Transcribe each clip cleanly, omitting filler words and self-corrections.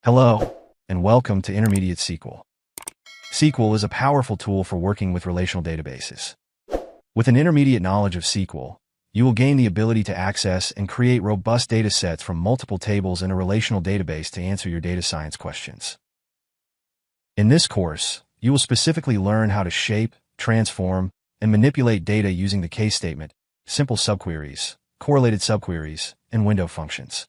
Hello, and welcome to Intermediate SQL. SQL is a powerful tool for working with relational databases. With an intermediate knowledge of SQL, you will gain the ability to access and create robust data sets from multiple tables in a relational database to answer your data science questions. In this course, you will specifically learn how to shape, transform, and manipulate data using the case statement, simple subqueries, correlated subqueries, and window functions.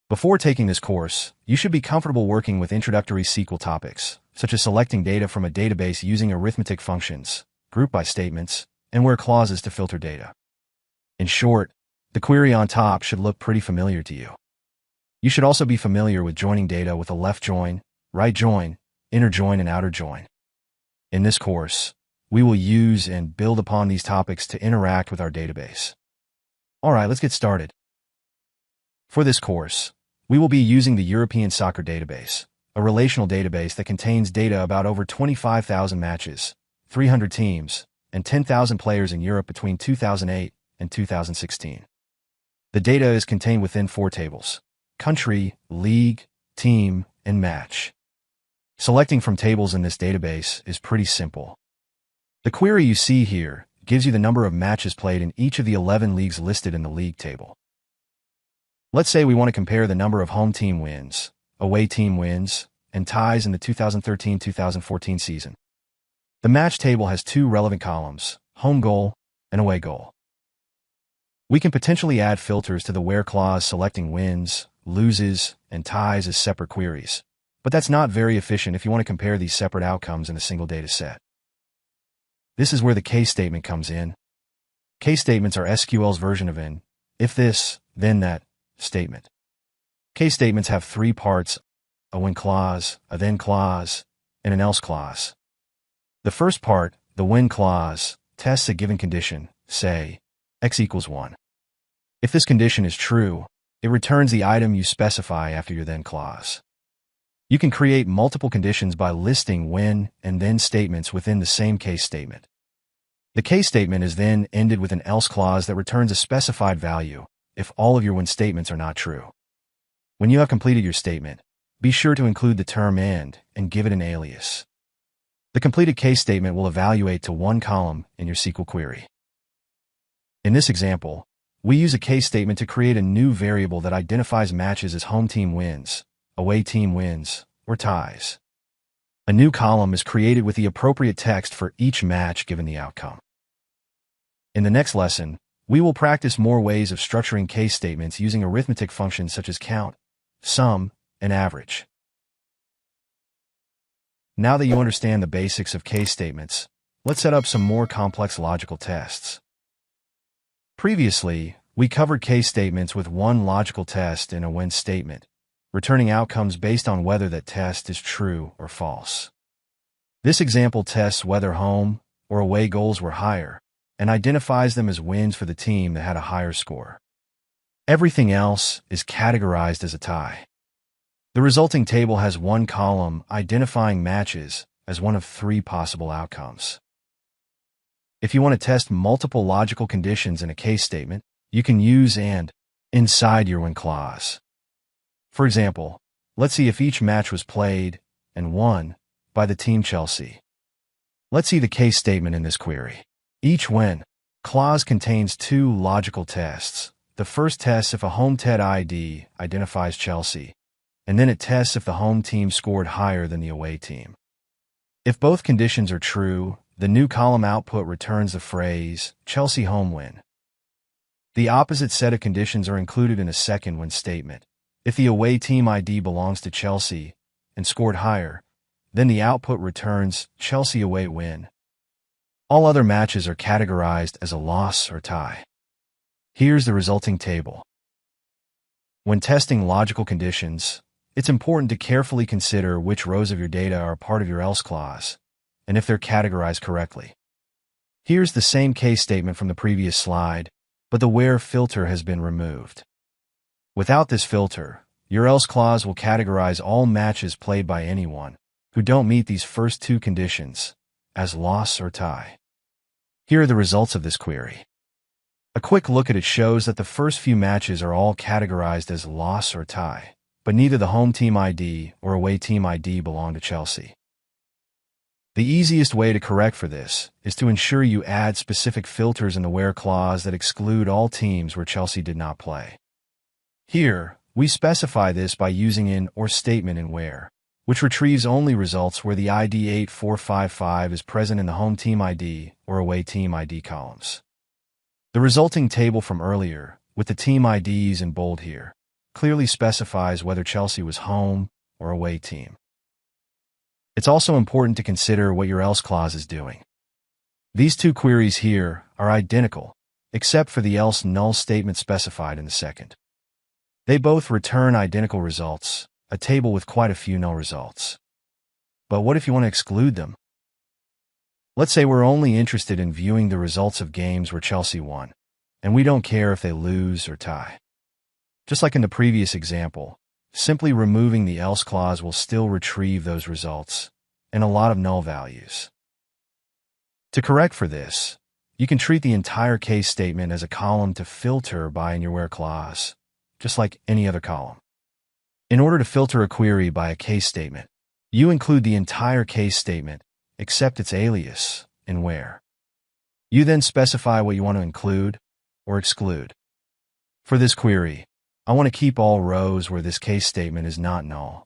Before taking this course, you should be comfortable working with introductory SQL topics, such as selecting data from a database using arithmetic functions, group by statements, and where clauses to filter data. In short, the query on top should look pretty familiar to you. You should also be familiar with joining data with a left join, right join, inner join, and outer join. In this course, we will use and build upon these topics to interact with our database. All right, let's get started. For this course, we will be using the European Soccer Database, a relational database that contains data about over 25,000 matches, 300 teams, and 10,000 players in Europe between 2008 and 2016. The data is contained within 4 tables: country, league, team, and match. Selecting from tables in this database is pretty simple. The query you see here gives you the number of matches played in each of the 11 leagues listed in the league table. Let's say we want to compare the number of home team wins, away team wins, and ties in the 2013-2014 season. The match table has 2 relevant columns, home goal and away goal. We can potentially add filters to the where clause selecting wins, loses, and ties as separate queries, but that's not very efficient if you want to compare these separate outcomes in a single data set. This is where the case statement comes in. Case statements are SQL's version of an if this, then that statement. Case statements have 3 parts: a when clause, a then clause, and an else clause. The first part, the when clause, tests a given condition, say, x equals 1. If this condition is true, it returns the item you specify after your then clause. You can create multiple conditions by listing when and then statements within the same case statement. The case statement is then ended with an else clause that returns a specified value if all of your when statements are not true. When you have completed your statement, be sure to include the term and give it an alias. The completed case statement will evaluate to 1 column in your SQL query. In this example, we use a case statement to create a new variable that identifies matches as home team wins, away team wins, or ties. A new column is created with the appropriate text for each match given the outcome. In the next lesson, we will practice more ways of structuring case statements using arithmetic functions such as count, sum, and average. Now that you understand the basics of case statements, let's set up some more complex logical tests. Previously, we covered case statements with one logical test and a when statement, returning outcomes based on whether that test is true or false. This example tests whether home or away goals were higher, and identifies them as wins for the team that had a higher score. Everything else is categorized as a tie. The resulting table has 1 column identifying matches as one of 3 possible outcomes. If you want to test multiple logical conditions in a case statement, you can use and inside your when clause. For example, let's see if each match was played and won by the team Chelsea. Let's see the case statement in this query. Each when clause contains 2 logical tests. The first tests if a home TED ID identifies Chelsea, and then it tests if the home team scored higher than the away team. If both conditions are true, the new column output returns the phrase, Chelsea home win. The opposite set of conditions are included in a second when statement. If the away team ID belongs to Chelsea and scored higher, then the output returns Chelsea away win. All other matches are categorized as a loss or tie. Here's the resulting table. When testing logical conditions, it's important to carefully consider which rows of your data are part of your else clause, and if they're categorized correctly. Here's the same case statement from the previous slide, but the where filter has been removed. Without this filter, your else clause will categorize all matches played by anyone who don't meet these first 2 conditions as loss or tie. Here are the results of this query. A quick look at it shows that the first few matches are all categorized as loss or tie, but neither the home team ID or away team ID belong to Chelsea. The easiest way to correct for this is to ensure you add specific filters in the where clause that exclude all teams where Chelsea did not play. Here, we specify this by using an or statement in where, which retrieves only results where the ID 8455 is present in the home team ID or away team ID columns. The resulting table from earlier, with the team IDs in bold here, clearly specifies whether Chelsea was home or away team. It's also important to consider what your else clause is doing. These two queries here are identical, except for the else null statement specified in the second. They both return identical results, a table with quite a few null results. But what if you want to exclude them? Let's say we're only interested in viewing the results of games where Chelsea won, and we don't care if they lose or tie. Just like in the previous example, simply removing the else clause will still retrieve those results and a lot of null values. To correct for this, you can treat the entire case statement as a column to filter by in your where clause, just like any other column. In order to filter a query by a case statement, you include the entire case statement except its alias in where. You then specify what you want to include or exclude. For this query, I want to keep all rows where this case statement is not null.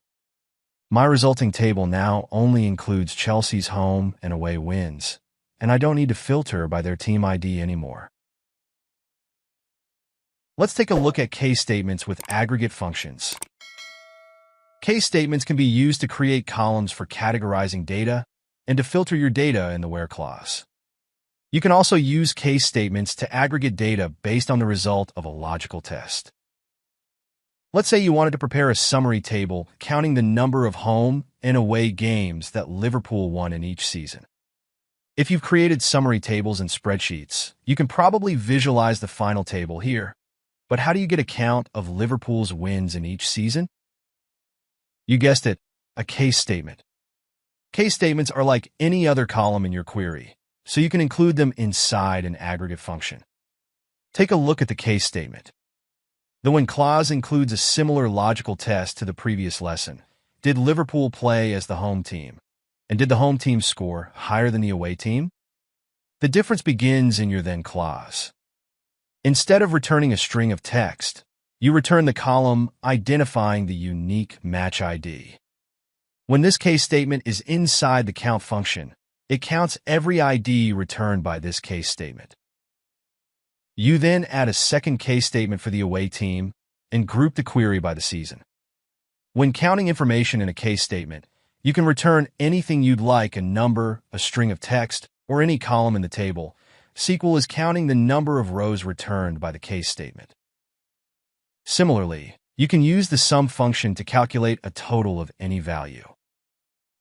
My resulting table now only includes Chelsea's home and away wins, and I don't need to filter by their team ID anymore. Let's take a look at case statements with aggregate functions. Case statements can be used to create columns for categorizing data and to filter your data in the where clause. You can also use case statements to aggregate data based on the result of a logical test. Let's say you wanted to prepare a summary table counting the number of home and away games that Liverpool won in each season. If you've created summary tables in spreadsheets, you can probably visualize the final table here. But how do you get a count of Liverpool's wins in each season? You guessed it, a case statement. Case statements are like any other column in your query, so you can include them inside an aggregate function. Take a look at the case statement. The when clause includes a similar logical test to the previous lesson. Did Liverpool play as the home team? And did the home team score higher than the away team? The difference begins in your then clause. Instead of returning a string of text, you return the column identifying the unique match ID. When this case statement is inside the count function, it counts every ID returned by this case statement. You then add a second case statement for the away team and group the query by the season. When counting information in a case statement, you can return anything you'd like, a number, a string of text, or any column in the table. SQL is counting the number of rows returned by the case statement. Similarly, you can use the sum function to calculate a total of any value.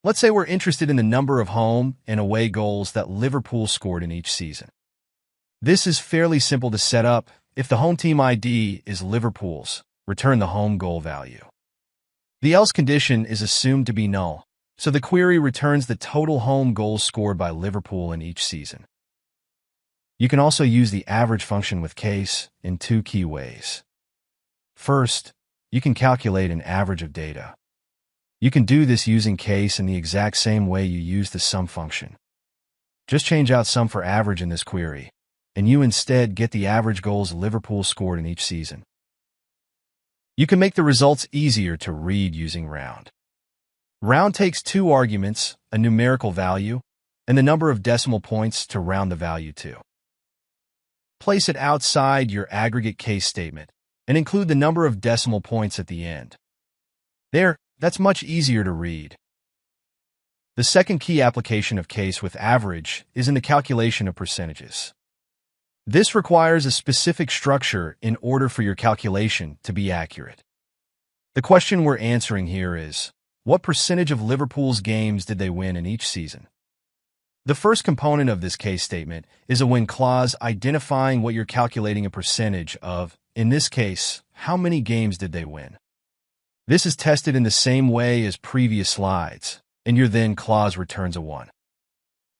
Let's say we're interested in the number of home and away goals that Liverpool scored in each season. This is fairly simple to set up. If the home team ID is Liverpool's, return the home goal value. The else condition is assumed to be null, so the query returns the total home goals scored by Liverpool in each season. You can also use the average function with case in two key ways. First, you can calculate an average of data. You can do this using case in the exact same way you use the sum function. Just change out sum for average in this query, and you instead get the average goals Liverpool scored in each season. You can make the results easier to read using round. Round takes two arguments, a numerical value, and the number of decimal points to round the value to. Place it outside your aggregate case statement and include the number of decimal points at the end. That's much easier to read. The second key application of case with average is in the calculation of percentages. This requires a specific structure in order for your calculation to be accurate. The question we're answering here is, what percentage of Liverpool's games did they win in each season? The first component of this case statement is a when clause identifying what you're calculating a percentage of. In this case, how many games did they win? This is tested in the same way as previous slides, and your then clause returns a 1.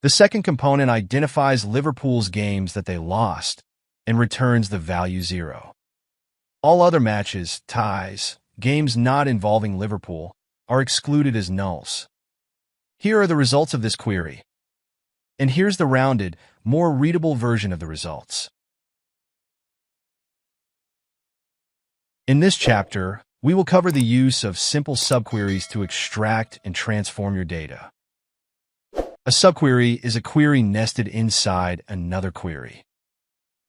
The second component identifies Liverpool's games that they lost and returns the value 0. All other matches, ties, games not involving Liverpool are excluded as nulls. Here are the results of this query. And here's the rounded, more readable version of the results. In this chapter, we will cover the use of simple subqueries to extract and transform your data. A subquery is a query nested inside another query.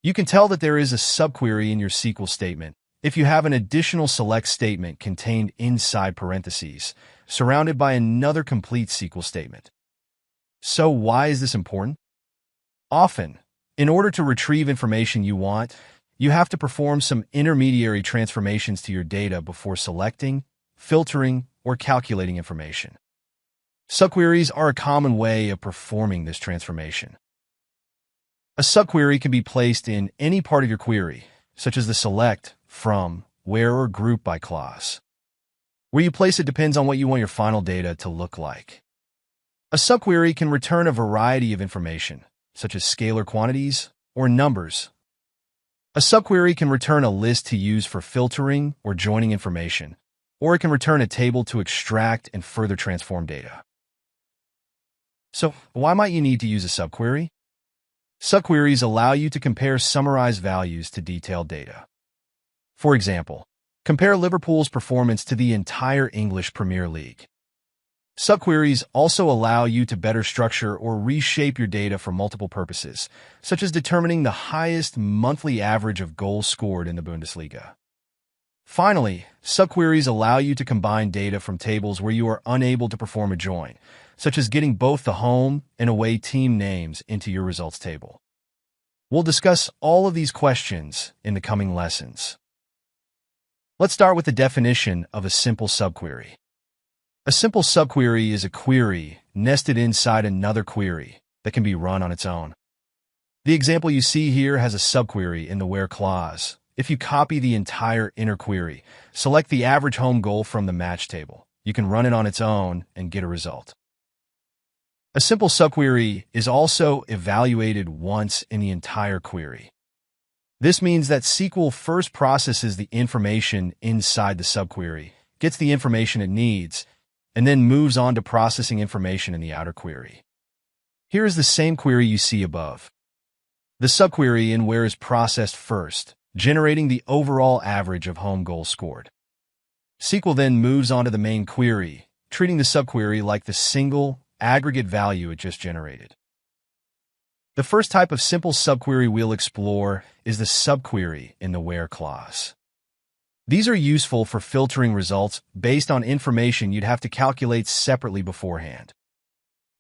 You can tell that there is a subquery in your SQL statement if you have an additional select statement contained inside parentheses, surrounded by another complete SQL statement. So why is this important? Often, in order to retrieve information you want, you have to perform some intermediary transformations to your data before selecting, filtering, or calculating information. Subqueries are a common way of performing this transformation. A subquery can be placed in any part of your query, such as the select, from, where, or group by clause. Where you place it depends on what you want your final data to look like. A subquery can return a variety of information, such as scalar quantities or numbers. A subquery can return a list to use for filtering or joining information, or it can return a table to extract and further transform data. So, why might you need to use a subquery? Subqueries allow you to compare summarized values to detailed data. For example, compare Liverpool's performance to the entire English Premier League. Subqueries also allow you to better structure or reshape your data for multiple purposes, such as determining the highest monthly average of goals scored in the Bundesliga. Finally, subqueries allow you to combine data from tables where you are unable to perform a join, such as getting both the home and away team names into your results table. We'll discuss all of these questions in the coming lessons. Let's start with the definition of a simple subquery. A simple subquery is a query nested inside another query that can be run on its own. The example you see here has a subquery in the where clause. If you copy the entire inner query, select the average home goal from the match table, you can run it on its own and get a result. A simple subquery is also evaluated once in the entire query. This means that SQL first processes the information inside the subquery, gets the information it needs, and then moves on to processing information in the outer query. Here is the same query you see above. The subquery in where is processed first, generating the overall average of home goals scored. SQL then moves on to the main query, treating the subquery like the single aggregate value it just generated. The first type of simple subquery we'll explore is the subquery in the where clause. These are useful for filtering results based on information you'd have to calculate separately beforehand.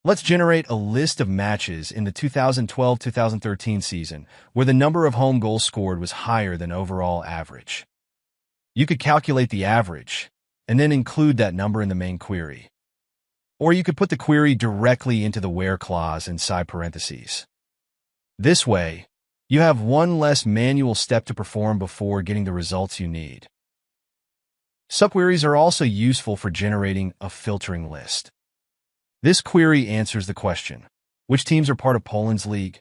Let's generate a list of matches in the 2012-2013 season where the number of home goals scored was higher than overall average. You could calculate the average and then include that number in the main query. Or you could put the query directly into the where clause inside parentheses. This way, you have one less manual step to perform before getting the results you need. Subqueries are also useful for generating a filtering list. This query answers the question, which teams are part of Poland's league?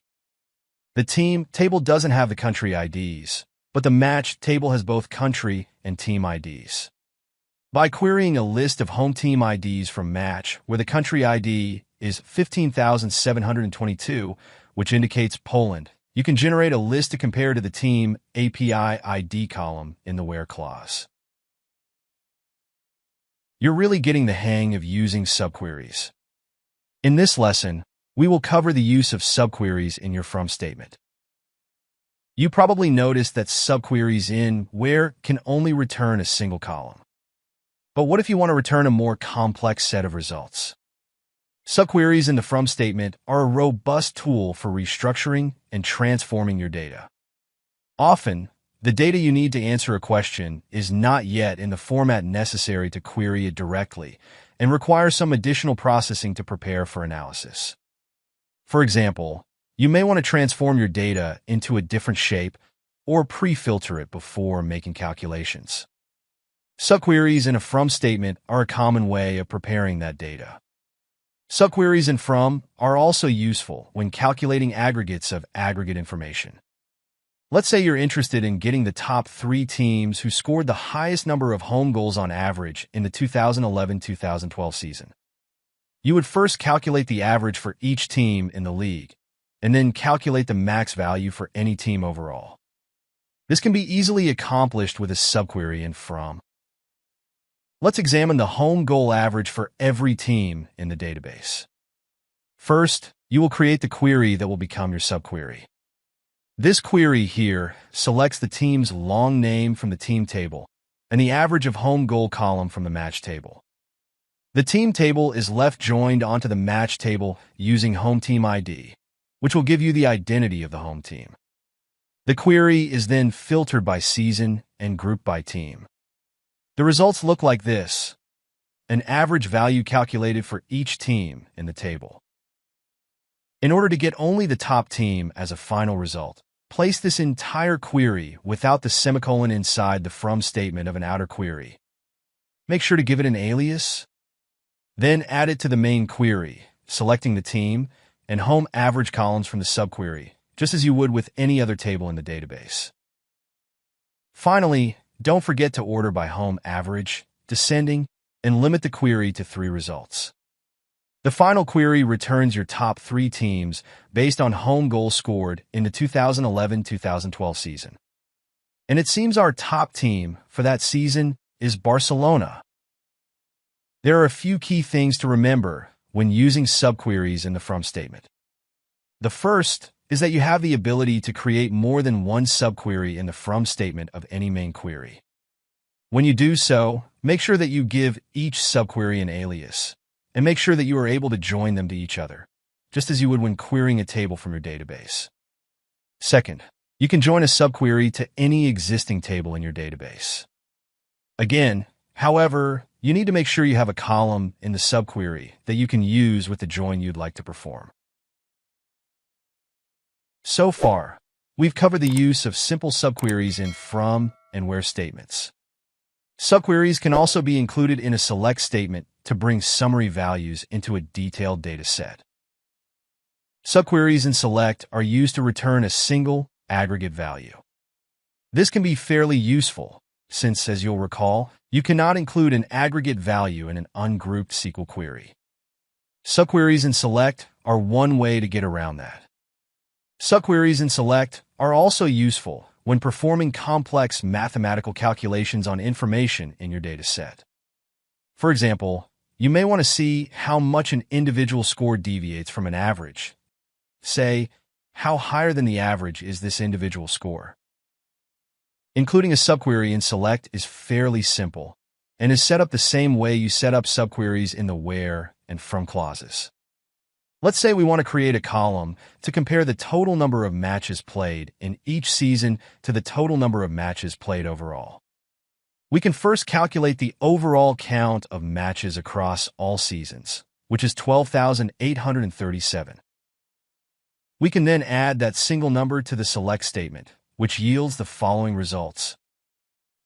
The team table doesn't have the country IDs, but the match table has both country and team IDs. By querying a list of home team IDs from match, where the country ID is 15,722, which indicates Poland, you can generate a list to compare to the team API ID column in the where clause. You're really getting the hang of using subqueries. In this lesson, we will cover the use of subqueries in your from statement. You probably noticed that subqueries in where can only return a single column. But what if you want to return a more complex set of results? Subqueries in the from statement are a robust tool for restructuring and transforming your data. Often, the data you need to answer a question is not yet in the format necessary to query it directly and requires some additional processing to prepare for analysis. For example, you may want to transform your data into a different shape or pre-filter it before making calculations. Subqueries in a from statement are a common way of preparing that data. Subqueries in from are also useful when calculating aggregates of aggregate information. Let's say you're interested in getting the top 3 teams who scored the highest number of home goals on average in the 2011-2012 season. You would first calculate the average for each team in the league, and then calculate the max value for any team overall. This can be easily accomplished with a subquery in from. Let's examine the home goal average for every team in the database. First, you will create the query that will become your subquery. This query here selects the team's long name from the team table and the average of home goal column from the match table. The team table is left joined onto the match table using home team ID, which will give you the identity of the home team. The query is then filtered by season and grouped by team. The results look like this: an average value calculated for each team in the table. In order to get only the top team as a final result, place this entire query without the semicolon inside the from statement of an outer query. Make sure to give it an alias. Then add it to the main query, selecting the team and home average columns from the subquery, just as you would with any other table in the database. Finally, don't forget to order by home average, descending, and limit the query to 3 results. The final query returns your top 3 teams based on home goals scored in the 2011-2012 season. And it seems our top team for that season is Barcelona. There are a few key things to remember when using subqueries in the from statement. The first is that you have the ability to create more than one subquery in the from statement of any main query. When you do so, make sure that you give each subquery an alias, and make sure that you are able to join them to each other, just as you would when querying a table from your database. Second, you can join a subquery to any existing table in your database. Again, however, you need to make sure you have a column in the subquery that you can use with the join you'd like to perform. So far, we've covered the use of simple subqueries in from and where statements. Subqueries can also be included in a select statement to bring summary values into a detailed data set. Subqueries in select are used to return a single aggregate value. This can be fairly useful since, as you'll recall, you cannot include an aggregate value in an ungrouped SQL query. Subqueries in select are one way to get around that. Subqueries in select are also useful when performing complex mathematical calculations on information in your data set. For example, you may want to see how much an individual score deviates from an average. Say, how higher than the average is this individual score? Including a subquery in select is fairly simple and is set up the same way you set up subqueries in the where and from clauses. Let's say we want to create a column to compare the total number of matches played in each season to the total number of matches played overall. We can first calculate the overall count of matches across all seasons, which is 12,837. We can then add that single number to the select statement, which yields the following results.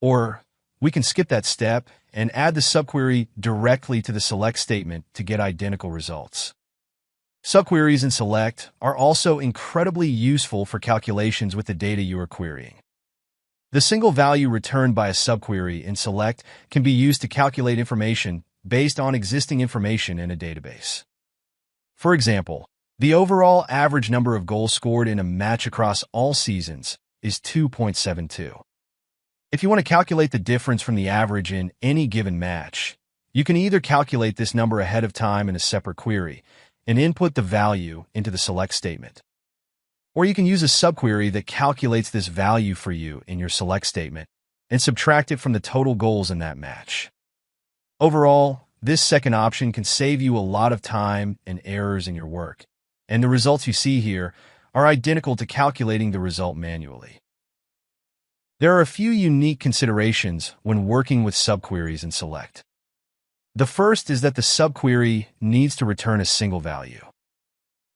Or we can skip that step and add the subquery directly to the select statement to get identical results. Subqueries in select are also incredibly useful for calculations with the data you are querying. The single value returned by a subquery in select can be used to calculate information based on existing information in a database. For example, the overall average number of goals scored in a match across all seasons is 2.72. If you want to calculate the difference from the average in any given match, you can either calculate this number ahead of time in a separate query and input the value into the select statement. Or you can use a subquery that calculates this value for you in your select statement and subtract it from the total goals in that match. Overall, this second option can save you a lot of time and errors in your work, and the results you see here are identical to calculating the result manually. There are a few unique considerations when working with subqueries in select. The first is that the subquery needs to return a single value.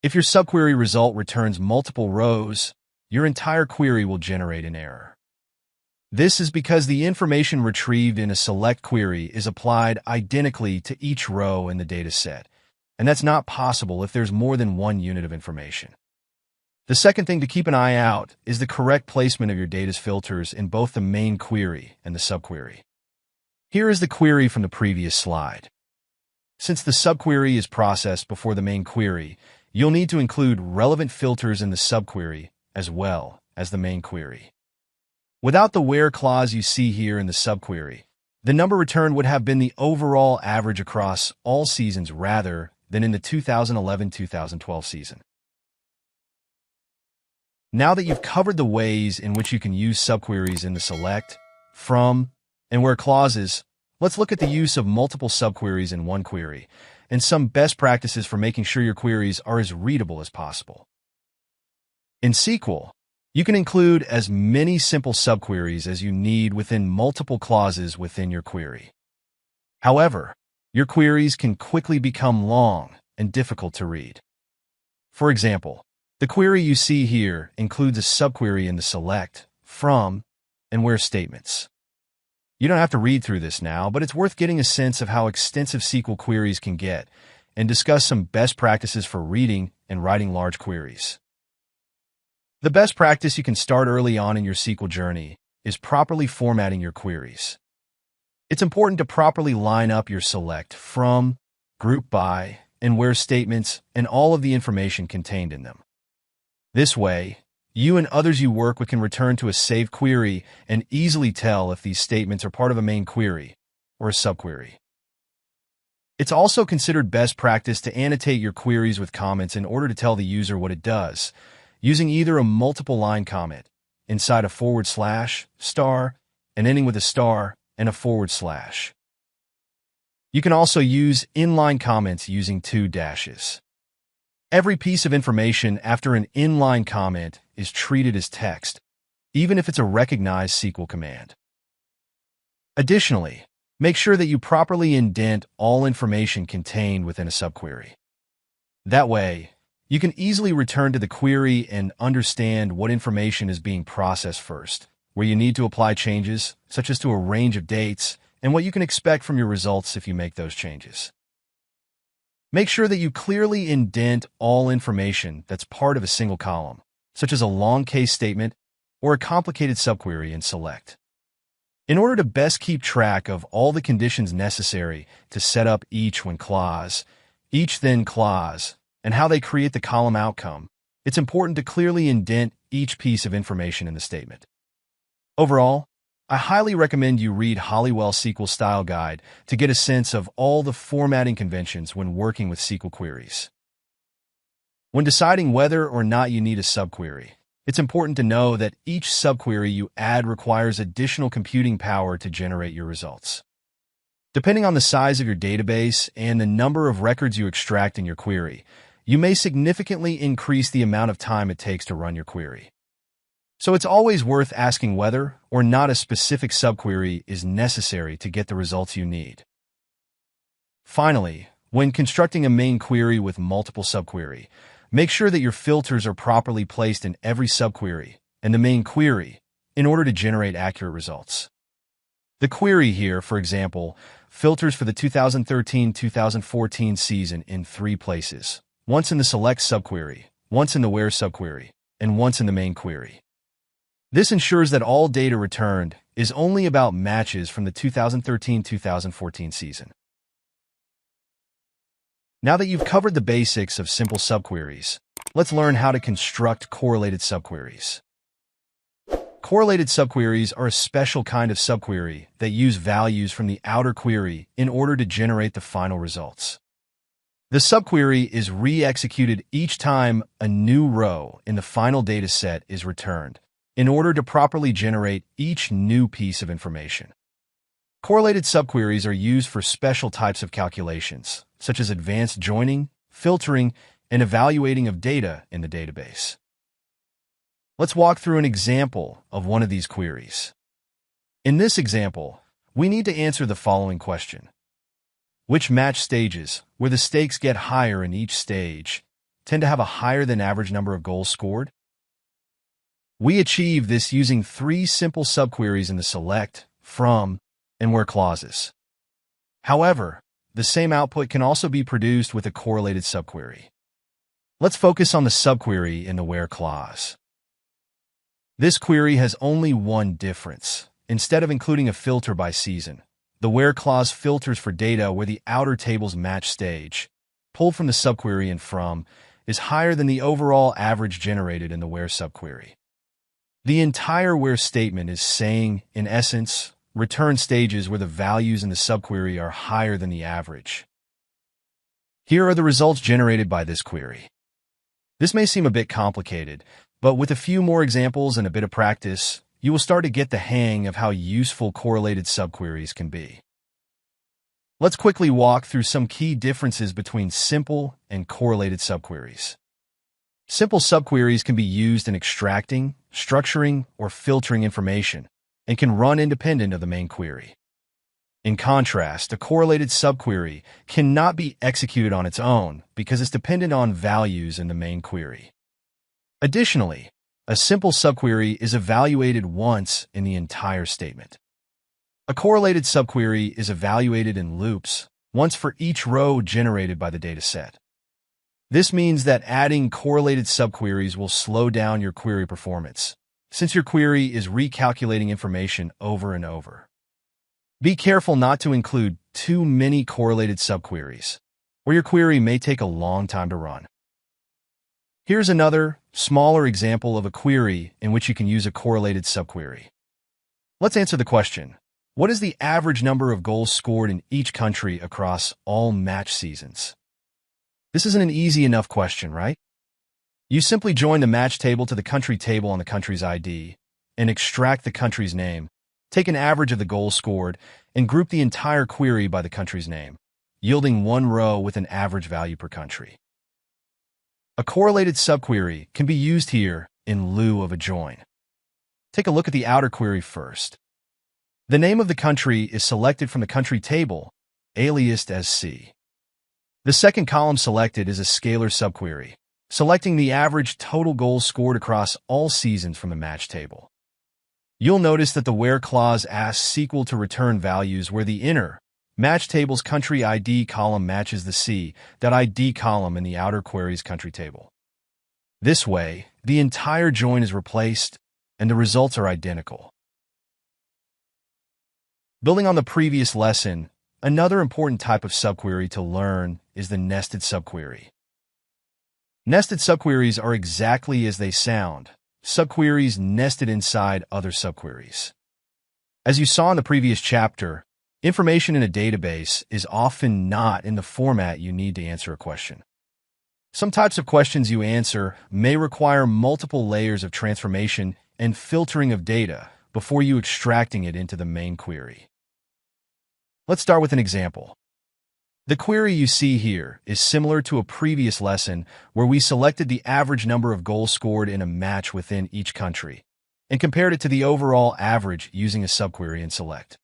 If your subquery result returns multiple rows, your entire query will generate an error. This is because the information retrieved in a select query is applied identically to each row in the data set, and that's not possible if there's more than one unit of information. The second thing to keep an eye out is the correct placement of your data's filters in both the main query and the subquery. Here is the query from the previous slide. Since the subquery is processed before the main query, you'll need to include relevant filters in the subquery as well as the main query. Without the where clause you see here in the subquery, the number returned would have been the overall average across all seasons rather than in the 2011-2012 season. Now that you've covered the ways in which you can use subqueries in the select, from, and where clauses, let's look at the use of multiple subqueries in one query and some best practices for making sure your queries are as readable as possible. In SQL, you can include as many simple subqueries as you need within multiple clauses within your query. However, your queries can quickly become long and difficult to read. For example, the query you see here includes a subquery in the select, from, and where statements. You don't have to read through this now, but it's worth getting a sense of how extensive SQL queries can get and discuss some best practices for reading and writing large queries. The best practice you can start early on in your SQL journey is properly formatting your queries. It's important to properly line up your select, from, group by, and where statements and all of the information contained in them. This way, you and others you work with can return to a saved query and easily tell if these statements are part of a main query or a subquery. It's also considered best practice to annotate your queries with comments in order to tell the user what it does, using either a multiple line comment inside a / and ending with a star and a /. You can also use inline comments using 2 dashes. Every piece of information after an inline comment is treated as text, even if it's a recognized SQL command. Additionally, make sure that you properly indent all information contained within a subquery. That way, you can easily return to the query and understand what information is being processed first, where you need to apply changes, such as to a range of dates, and what you can expect from your results if you make those changes. Make sure that you clearly indent all information that's part of a single column, such as a long case statement or a complicated subquery in select. In order to best keep track of all the conditions necessary to set up each when clause, each then clause, and how they create the column outcome, it's important to clearly indent each piece of information in the statement. Overall, I highly recommend you read Hollywell's SQL Style Guide to get a sense of all the formatting conventions when working with SQL queries. When deciding whether or not you need a subquery, it's important to know that each subquery you add requires additional computing power to generate your results. Depending on the size of your database and the number of records you extract in your query, you may significantly increase the amount of time it takes to run your query. So it's always worth asking whether or not a specific subquery is necessary to get the results you need. Finally, when constructing a main query with multiple subquery, make sure that your filters are properly placed in every subquery and the main query in order to generate accurate results. The query here, for example, filters for the 2013-2014 season in 3 places, once in the select subquery, once in the where subquery, and once in the main query. This ensures that all data returned is only about matches from the 2013-2014 season. Now that you've covered the basics of simple subqueries, let's learn how to construct correlated subqueries. Correlated subqueries are a special kind of subquery that use values from the outer query in order to generate the final results. The subquery is re-executed each time a new row in the final data set is returned, in order to properly generate each new piece of information. Correlated subqueries are used for special types of calculations, such as advanced joining, filtering, and evaluating of data in the database. Let's walk through an example of one of these queries. In this example, we need to answer the following question. Which match stages, where the stakes get higher in each stage, tend to have a higher than average number of goals scored? We achieve this using 3 simple subqueries in the select, from, and where clauses. However, the same output can also be produced with a correlated subquery. Let's focus on the subquery in the where clause. This query has only one difference. Instead of including a filter by season, the where clause filters for data where the outer table's match stage, pulled from the subquery and from, is higher than the overall average generated in the where subquery. The entire where statement is saying, in essence, return stages where the values in the subquery are higher than the average. Here are the results generated by this query. This may seem a bit complicated, but with a few more examples and a bit of practice, you will start to get the hang of how useful correlated subqueries can be. Let's quickly walk through some key differences between simple and correlated subqueries. Simple subqueries can be used in extracting, structuring, or filtering information, and can run independent of the main query. In contrast, a correlated subquery cannot be executed on its own because it's dependent on values in the main query. Additionally, a simple subquery is evaluated once in the entire statement. A correlated subquery is evaluated in loops, once for each row generated by the dataset. This means that adding correlated subqueries will slow down your query performance, since your query is recalculating information over and over. Be careful not to include too many correlated subqueries, or your query may take a long time to run. Here's another, smaller example of a query in which you can use a correlated subquery. Let's answer the question, what is the average number of goals scored in each country across all match seasons? This isn't an easy enough question, right? You simply join the match table to the country table on the country's ID, and extract the country's name, take an average of the goals scored, and group the entire query by the country's name, yielding one row with an average value per country. A correlated subquery can be used here in lieu of a join. Take a look at the outer query first. The name of the country is selected from the country table, aliased as C. The second column selected is a scalar subquery, selecting the average total goals scored across all seasons from the match table. You'll notice that the where clause asks SQL to return values where the inner match table's country ID column matches the C.ID column in the outer query's country table. This way, the entire join is replaced, and the results are identical. Building on the previous lesson, another important type of subquery to learn is the nested subquery. Nested subqueries are exactly as they sound, subqueries nested inside other subqueries. As you saw in the previous chapter, information in a database is often not in the format you need to answer a question. Some types of questions you answer may require multiple layers of transformation and filtering of data before you extracting it into the main query. Let's start with an example. The query you see here is similar to a previous lesson where we selected the average number of goals scored in a match within each country and compared it to the overall average using a subquery in select.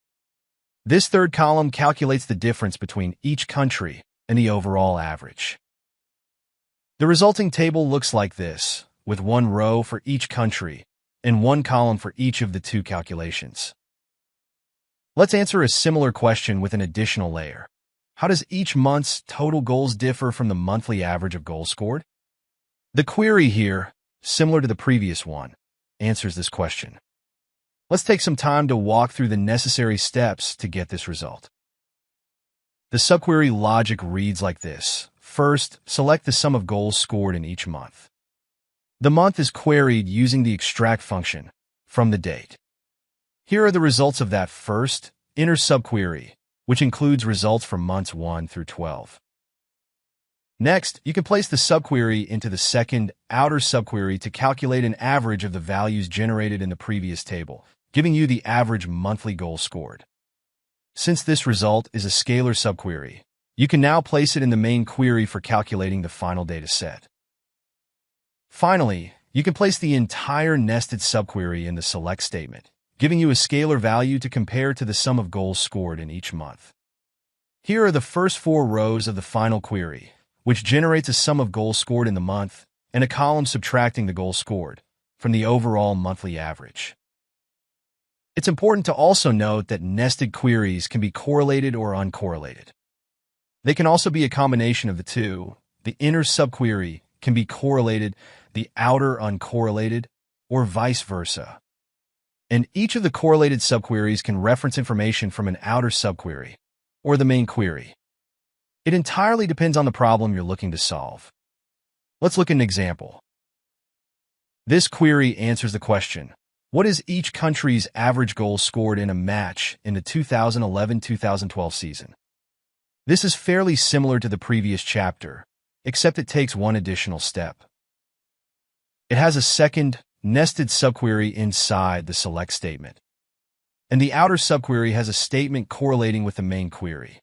This third column calculates the difference between each country and the overall average. The resulting table looks like this, with one row for each country and one column for each of the two calculations. Let's answer a similar question with an additional layer. How does each month's total goals differ from the monthly average of goals scored? The query here, similar to the previous one, answers this question. Let's take some time to walk through the necessary steps to get this result. The subquery logic reads like this. First, select the sum of goals scored in each month. The month is queried using the extract function from the date. Here are the results of that first, inner subquery, which includes results from months 1 through 12. Next, you can place the subquery into the second, outer subquery to calculate an average of the values generated in the previous table, giving you the average monthly goal scored. Since this result is a scalar subquery, you can now place it in the main query for calculating the final data set. Finally, you can place the entire nested subquery in the select statement, giving you a scalar value to compare to the sum of goals scored in each month. Here are the first 4 rows of the final query, which generates a sum of goals scored in the month and a column subtracting the goals scored from the overall monthly average. It's important to also note that nested queries can be correlated or uncorrelated. They can also be a combination of the two. The inner subquery can be correlated, the outer uncorrelated, or vice versa. And each of the correlated subqueries can reference information from an outer subquery, or the main query. It entirely depends on the problem you're looking to solve. Let's look at an example. This query answers the question, what is each country's average goal scored in a match in the 2011-2012 season? This is fairly similar to the previous chapter, except it takes one additional step. It has a second, nested subquery inside the select statement. And the outer subquery has a statement correlating with the main query.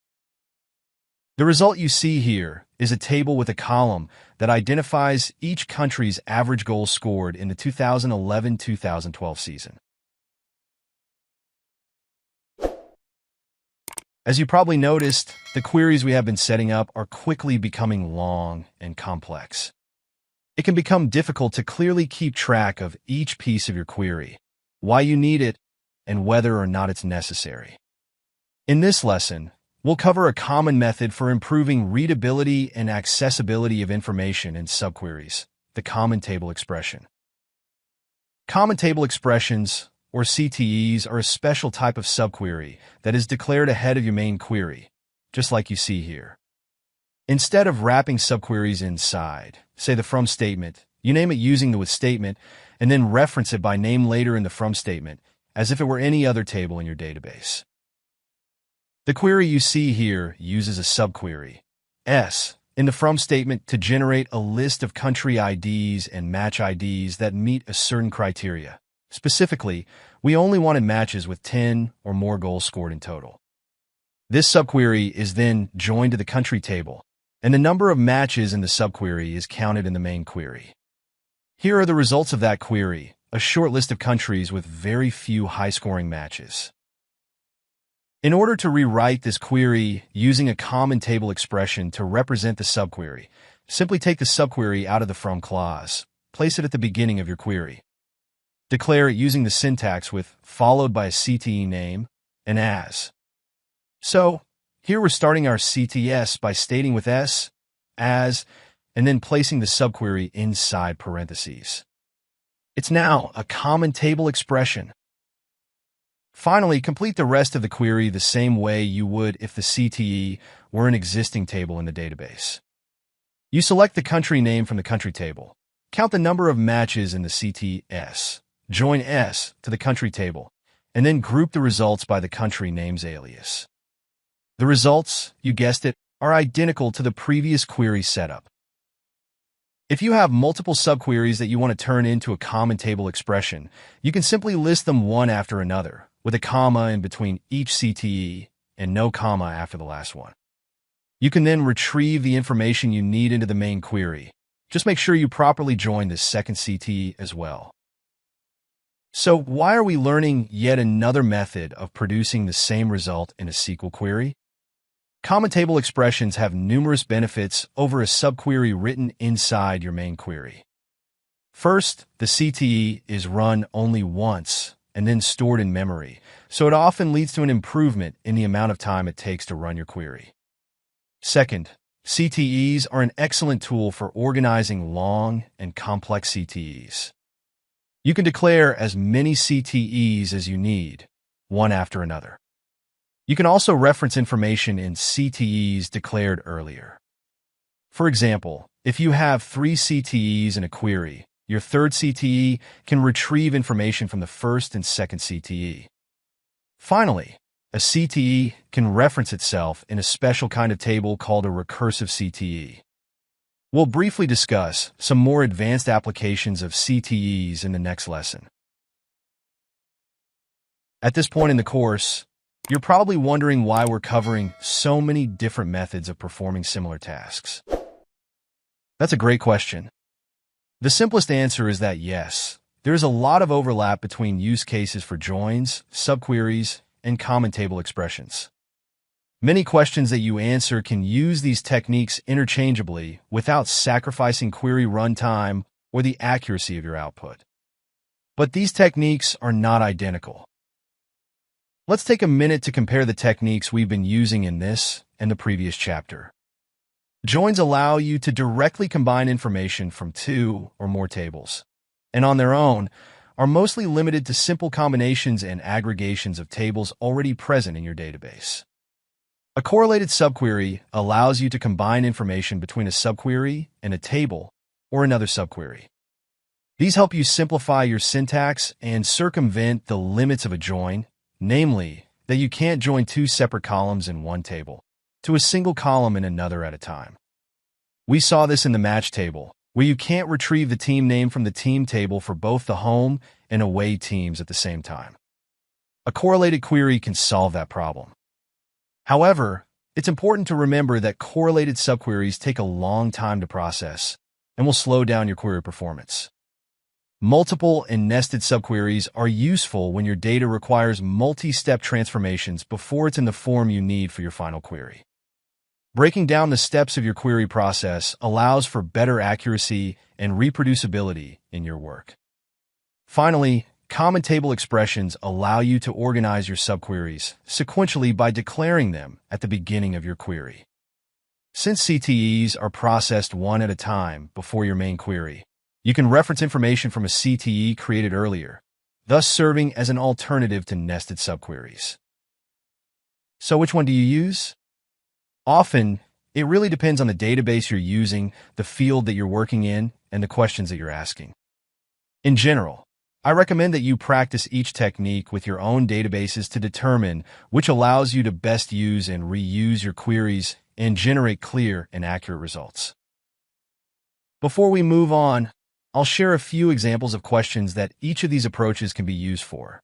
The result you see here is a table with a column that identifies each country's average goal scored in the 2011-2012 season. As you probably noticed, the queries we have been setting up are quickly becoming long and complex. It can become difficult to clearly keep track of each piece of your query, why you need it, and whether or not it's necessary. In this lesson, we'll cover a common method for improving readability and accessibility of information in subqueries, the common table expression. Common table expressions, or CTEs, are a special type of subquery that is declared ahead of your main query, just like you see here. Instead of wrapping subqueries inside, say the from statement, you name it using the with statement, and then reference it by name later in the from statement, as if it were any other table in your database. The query you see here uses a subquery, S, in the from statement to generate a list of country IDs and match IDs that meet a certain criteria. Specifically, we only wanted matches with 10 or more goals scored in total. This subquery is then joined to the country table, and the number of matches in the subquery is counted in the main query. Here are the results of that query, a short list of countries with very few high-scoring matches. In order to rewrite this query using a common table expression to represent the subquery, simply take the subquery out of the from clause, place it at the beginning of your query. Declare it using the syntax with followed by a CTE name and as. So, here we're starting our CTS by stating with S, as, and then placing the subquery inside parentheses. It's now a common table expression. Finally, complete the rest of the query the same way you would if the CTE were an existing table in the database. You select the country name from the country table, count the number of matches in the CTS, join S to the country table, and then group the results by the country name's alias. The results, you guessed it, are identical to the previous query setup. If you have multiple subqueries that you want to turn into a common table expression, you can simply list them one after another, with a comma in between each CTE and no comma after the last one. You can then retrieve the information you need into the main query. Just make sure you properly join this second CTE as well. So why are we learning yet another method of producing the same result in a SQL query? Common table expressions have numerous benefits over a subquery written inside your main query. First, the CTE is run only once and then stored in memory, so it often leads to an improvement in the amount of time it takes to run your query. Second, CTEs are an excellent tool for organizing long and complex CTEs. You can declare as many CTEs as you need, one after another. You can also reference information in CTEs declared earlier. For example, if you have 3 CTEs in a query, your third CTE can retrieve information from the first and second CTE. Finally, a CTE can reference itself in a special kind of table called a recursive CTE. We'll briefly discuss some more advanced applications of CTEs in the next lesson. At this point in the course, you're probably wondering why we're covering so many different methods of performing similar tasks. That's a great question. The simplest answer is that yes, there is a lot of overlap between use cases for joins, subqueries, and common table expressions. Many questions that you answer can use these techniques interchangeably without sacrificing query runtime or the accuracy of your output. But these techniques are not identical. Let's take a minute to compare the techniques we've been using in this and the previous chapter. Joins allow you to directly combine information from two or more tables, and on their own, are mostly limited to simple combinations and aggregations of tables already present in your database. A correlated subquery allows you to combine information between a subquery and a table or another subquery. These help you simplify your syntax and circumvent the limits of a join, namely, that you can't join two separate columns in one table to a single column in another at a time. We saw this in the match table, where you can't retrieve the team name from the team table for both the home and away teams at the same time. A correlated query can solve that problem. However, it's important to remember that correlated subqueries take a long time to process and will slow down your query performance. Multiple and nested subqueries are useful when your data requires multi-step transformations before it's in the form you need for your final query. Breaking down the steps of your query process allows for better accuracy and reproducibility in your work. Finally, common table expressions allow you to organize your subqueries sequentially by declaring them at the beginning of your query. Since CTEs are processed one at a time before your main query, you can reference information from a CTE created earlier, thus serving as an alternative to nested subqueries. So which one do you use? Often, it really depends on the database you're using, the field that you're working in, and the questions that you're asking. In general, I recommend that you practice each technique with your own databases to determine which allows you to best use and reuse your queries and generate clear and accurate results. Before we move on, I'll share a few examples of questions that each of these approaches can be used for.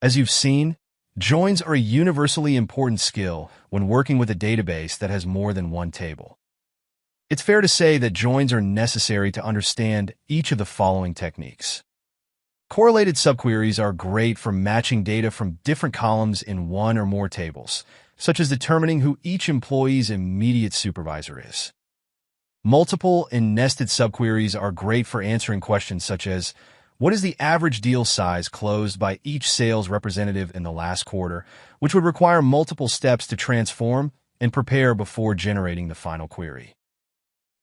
As you've seen, joins are a universally important skill when working with a database that has more than one table. It's fair to say that joins are necessary to understand each of the following techniques. Correlated subqueries are great for matching data from different columns in one or more tables, such as determining who each employee's immediate supervisor is. Multiple and nested subqueries are great for answering questions such as, what is the average deal size closed by each sales representative in the last quarter, which would require multiple steps to transform and prepare before generating the final query.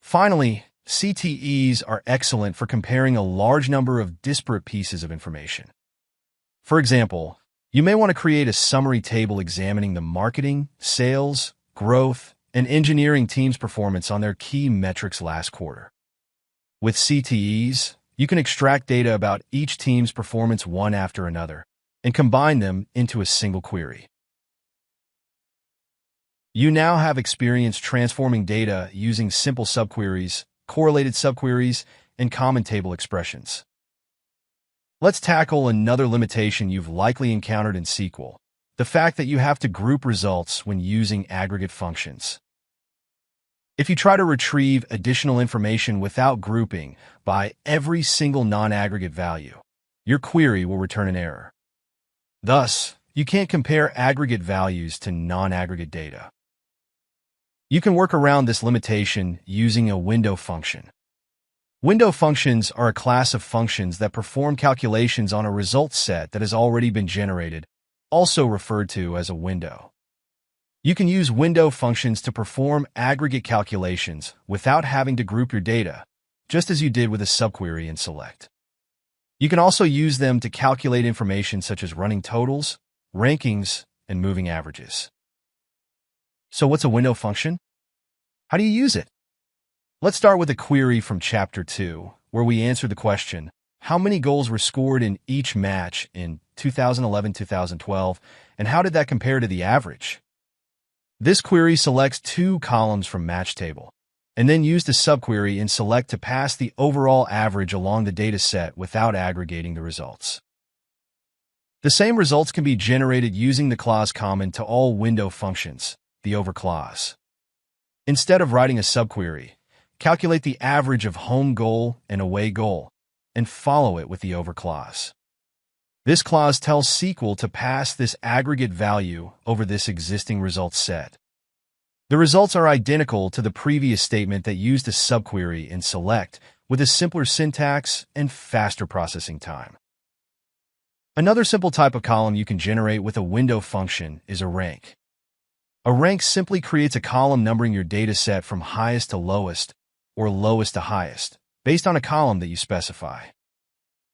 Finally, CTEs are excellent for comparing a large number of disparate pieces of information. For example, you may want to create a summary table examining the marketing, sales, growth, and engineering team's performance on their key metrics last quarter. With CTEs, you can extract data about each team's performance one after another and combine them into a single query. You now have experience transforming data using simple subqueries, correlated subqueries, and common table expressions. Let's tackle another limitation you've likely encountered in SQL, the fact that you have to group results when using aggregate functions. If you try to retrieve additional information without grouping by every single non-aggregate value, your query will return an error. Thus, you can't compare aggregate values to non-aggregate data. You can work around this limitation using a window function. Window functions are a class of functions that perform calculations on a result set that has already been generated, also referred to as a window. You can use window functions to perform aggregate calculations without having to group your data, just as you did with a subquery in Select. You can also use them to calculate information such as running totals, rankings, and moving averages. So what's a window function? How do you use it? Let's start with a query from Chapter 2, where we answer the question, how many goals were scored in each match in 2011-2012, and how did that compare to the average? This query selects two columns from match table, and then used a subquery in Select to pass the overall average along the data set without aggregating the results. The same results can be generated using the clause common to all window functions, the over clause. Instead of writing a subquery, calculate the average of home goal and away goal, and follow it with the over clause. This clause tells SQL to pass this aggregate value over this existing results set. The results are identical to the previous statement that used a subquery in Select with a simpler syntax and faster processing time. Another simple type of column you can generate with a window function is a rank. A rank simply creates a column numbering your data set from highest to lowest, or lowest to highest, based on a column that you specify.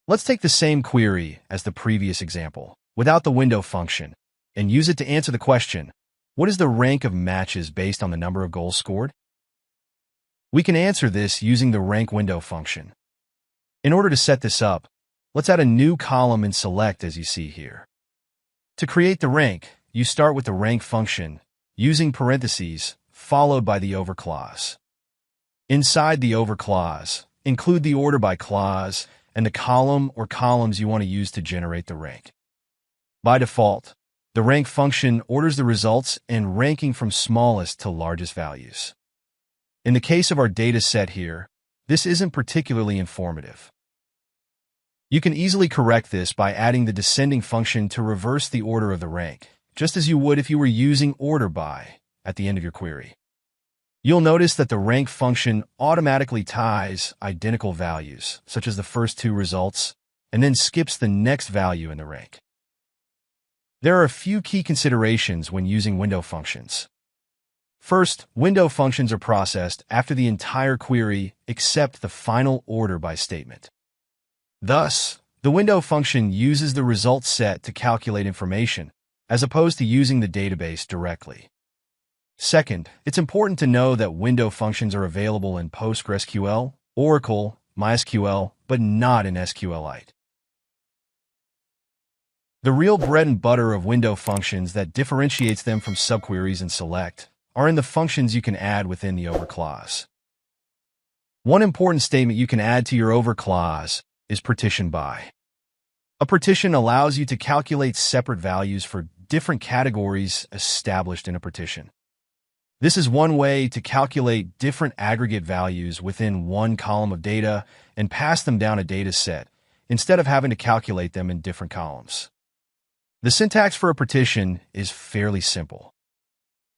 Let's take the same query as the previous example, without the window function, and use it to answer the question, what is the rank of matches based on the number of goals scored? We can answer this using the rank window function. In order to set this up, let's add a new column and select as you see here. To create the rank, you start with the rank function, using parentheses, followed by the over clause. Inside the over clause, include the order by clause and the column or columns you want to use to generate the rank. By default, the rank function orders the results and ranking from smallest to largest values. In the case of our data set here, this isn't particularly informative. You can easily correct this by adding the descending function to reverse the order of the rank, just as you would if you were using order by at the end of your query. You'll notice that the rank function automatically ties identical values, such as the first two results, and then skips the next value in the rank. There are a few key considerations when using window functions. First, window functions are processed after the entire query except the final order by statement. Thus, the window function uses the result set to calculate information, as opposed to using the database directly. Second, it's important to know that window functions are available in PostgreSQL, Oracle, MySQL, but not in SQLite. The real bread and butter of window functions that differentiates them from subqueries and select are in the functions you can add within the over clause. One important statement you can add to your over clause is partition by. A partition allows you to calculate separate values for different categories established in a partition. This is one way to calculate different aggregate values within one column of data and pass them down a data set, instead of having to calculate them in different columns. The syntax for a partition is fairly simple.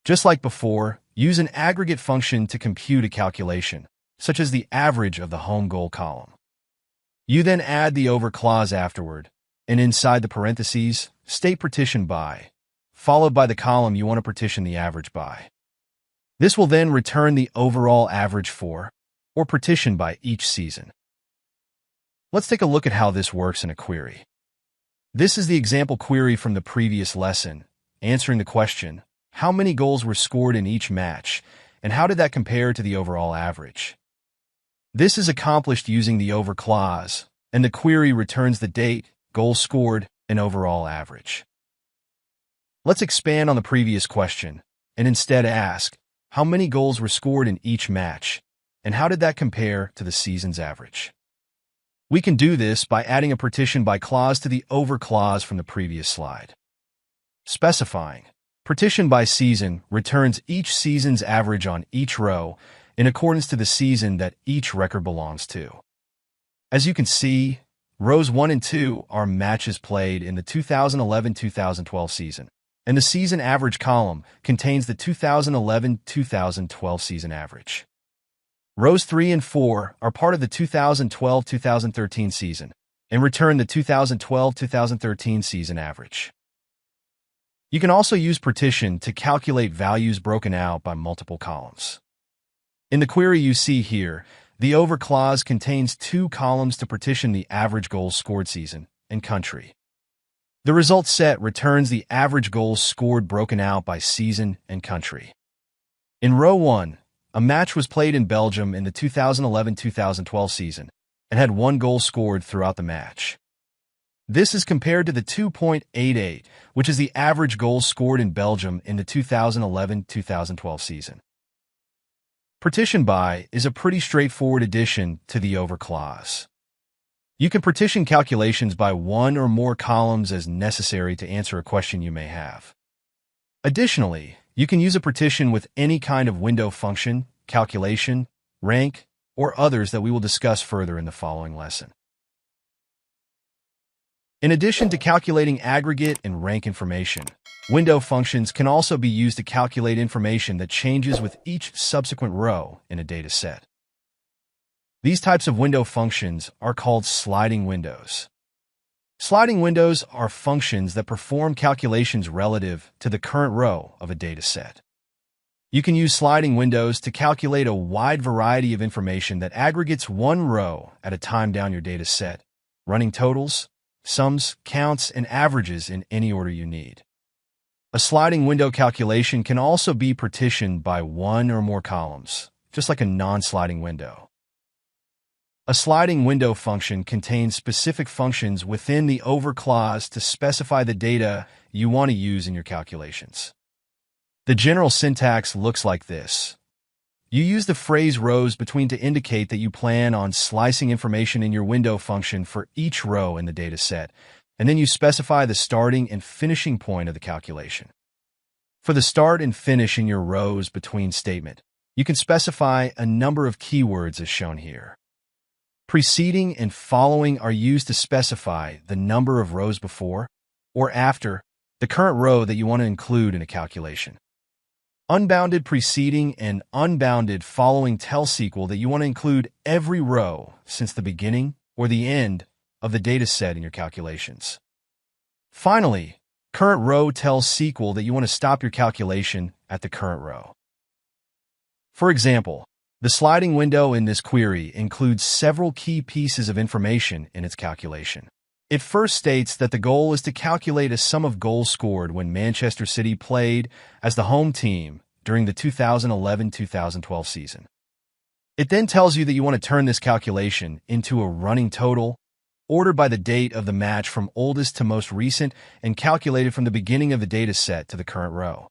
Just like before, use an aggregate function to compute a calculation, such as the average of the home goal column. You then add the over clause afterward, and inside the parentheses, state partition by, followed by the column you want to partition the average by. This will then return the overall average for, or partition by each season. Let's take a look at how this works in a query. This is the example query from the previous lesson, answering the question, how many goals were scored in each match, and how did that compare to the overall average? This is accomplished using the over clause, and the query returns the date, goals scored, and overall average. Let's expand on the previous question, and instead ask, how many goals were scored in each match, and how did that compare to the season's average? We can do this by adding a partition by clause to the over clause from the previous slide. Specifying partition by season returns each season's average on each row in accordance to the season that each record belongs to. As you can see, rows 1 and 2 are matches played in the 2011-2012 season, and the season average column contains the 2011-2012 season average. Rows 3 and 4 are part of the 2012-2013 season and return the 2012-2013 season average. You can also use partition to calculate values broken out by multiple columns. In the query you see here, the over clause contains 2 columns to partition the average goals scored season and country. The result set returns the average goals scored broken out by season and country. In row 1, a match was played in Belgium in the 2011-2012 season and had 1 goal scored throughout the match. This is compared to the 2.88, which is the average goals scored in Belgium in the 2011-2012 season. Partition by is a pretty straightforward addition to the over clause. You can partition calculations by 1 or more columns as necessary to answer a question you may have. Additionally, you can use a partition with any kind of window function, calculation, rank, or others that we will discuss further in the following lesson. In addition to calculating aggregate and rank information, window functions can also be used to calculate information that changes with each subsequent row in a data set. These types of window functions are called sliding windows. Sliding windows are functions that perform calculations relative to the current row of a data set. You can use sliding windows to calculate a wide variety of information that aggregates one row at a time down your data set, running totals, sums, counts, and averages in any order you need. A sliding window calculation can also be partitioned by one or more columns, just like a non-sliding window. A sliding window function contains specific functions within the over clause to specify the data you want to use in your calculations. The general syntax looks like this. You use the phrase rows between to indicate that you plan on slicing information in your window function for each row in the data set, and then you specify the starting and finishing point of the calculation. For the start and finish in your rows between statement, you can specify a number of keywords as shown here. Preceding and following are used to specify the number of rows before or after the current row that you want to include in a calculation. Unbounded preceding and unbounded following tell SQL that you want to include every row since the beginning or the end of the data set in your calculations. Finally, current row tells SQL that you want to stop your calculation at the current row. For example, the sliding window in this query includes several key pieces of information in its calculation. It first states that the goal is to calculate a sum of goals scored when Manchester City played as the home team during the 2011-2012 season. It then tells you that you want to turn this calculation into a running total, ordered by the date of the match from oldest to most recent and calculated from the beginning of the data set to the current row.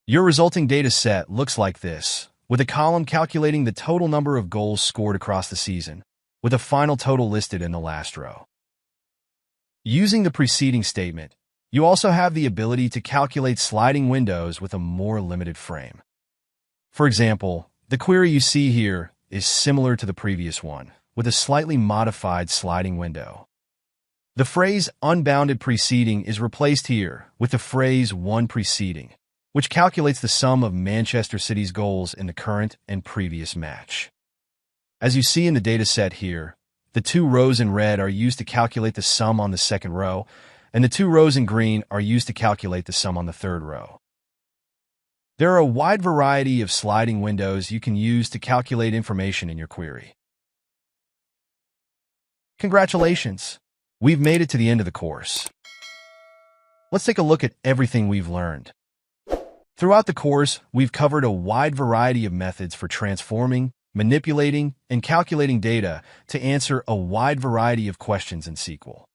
Your resulting data set looks like this, with a column calculating the total number of goals scored across the season, with a final total listed in the last row. Using the preceding statement, you also have the ability to calculate sliding windows with a more limited frame. For example, the query you see here is similar to the previous one, with a slightly modified sliding window. The phrase unbounded preceding is replaced here with the phrase one preceding, which calculates the sum of Manchester City's goals in the current and previous match. As you see in the data set here, the two rows in red are used to calculate the sum on the second row, and the two rows in green are used to calculate the sum on the third row. There are a wide variety of sliding windows you can use to calculate information in your query. Congratulations! We've made it to the end of the course. Let's take a look at everything we've learned. Throughout the course, we've covered a wide variety of methods for transforming, manipulating, and calculating data to answer a wide variety of questions in SQL.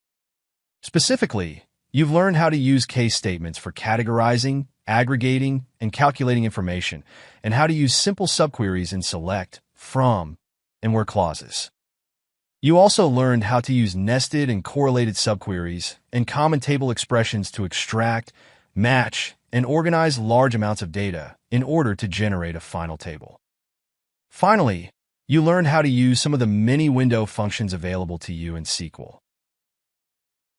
Specifically, you've learned how to use case statements for categorizing, aggregating, and calculating information, and how to use simple subqueries in select, from, and where clauses. You also learned how to use nested and correlated subqueries and common table expressions to extract, match, and organize large amounts of data in order to generate a final table. Finally, you learned how to use some of the many window functions available to you in SQL.